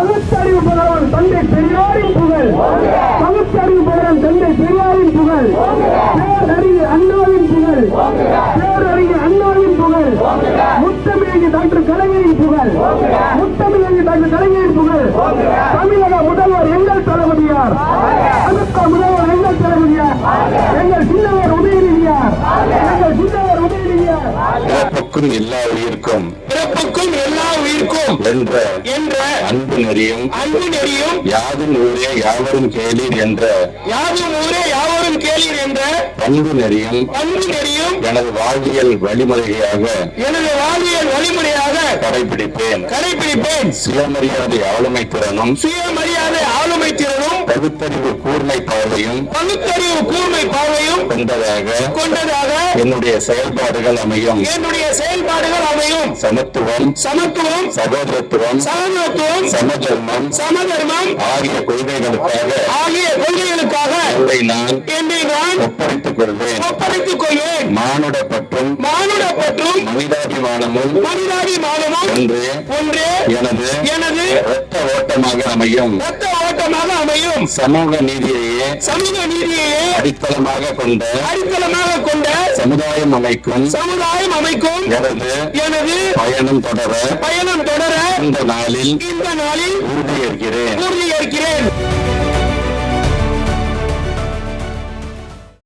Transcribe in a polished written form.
பகுத்தறிவு புகழ் தந்தை பெரியாரின் புகழ், பகுத்தறிவு புகழ் தந்தை பெரியாரின் புகழ், பேரறிஞர் அண்ணாவின் புகழ், பேரறிஞர் அண்ணாவின் புகழ், முத்தமிழ் டாக்டர் கலைஞரின் புகழ், முத்தமிழ் டாக்டர் கலைஞரின் புகழ், தமிழக முதல்வர் எங்கள் தளபதியார், அடுத்த முதல்வர் எங்கள் தளபதியார், எங்கள் சின்னவர் உதயநிதியார், எங்கள் சின்னவர் உதயநிதியார். பிறப்புக்கும் எல்லா உயிர்க்கும் என்ற அன்பு நெறியும் யாதும் ஊரே யாவரும் கேளீர் என்ற பண்பு நெறியும் எனது வாழ்வியல் வழிமுறையாக கடைபிடிப்பேன். சுயமரியாதை ஆளுமை திறனும் பகுத்தறிவு கூர்மை பார்வையும் கொண்டதாக என்னுடைய செயல்பாடுகள் அமையும். சமத்துவம், சகோதரத்துவம், சமதர்மம் ஆகிய கொள்கைகளுக்காக என்னை நான் ஒப்படைத்துக் கொள்வேன். மானுட பற்றும் மனிதாபிமானமும் ஒன்றே எனது இரத்த ஓட்டமாக அமையும். சமூக நீதியையே அடித்தளமாக கொண்ட சமுதாயம் அமைக்கும் எனது பயணம் தொடர இந்த நாளில் உறுதியேற்கிறேன்.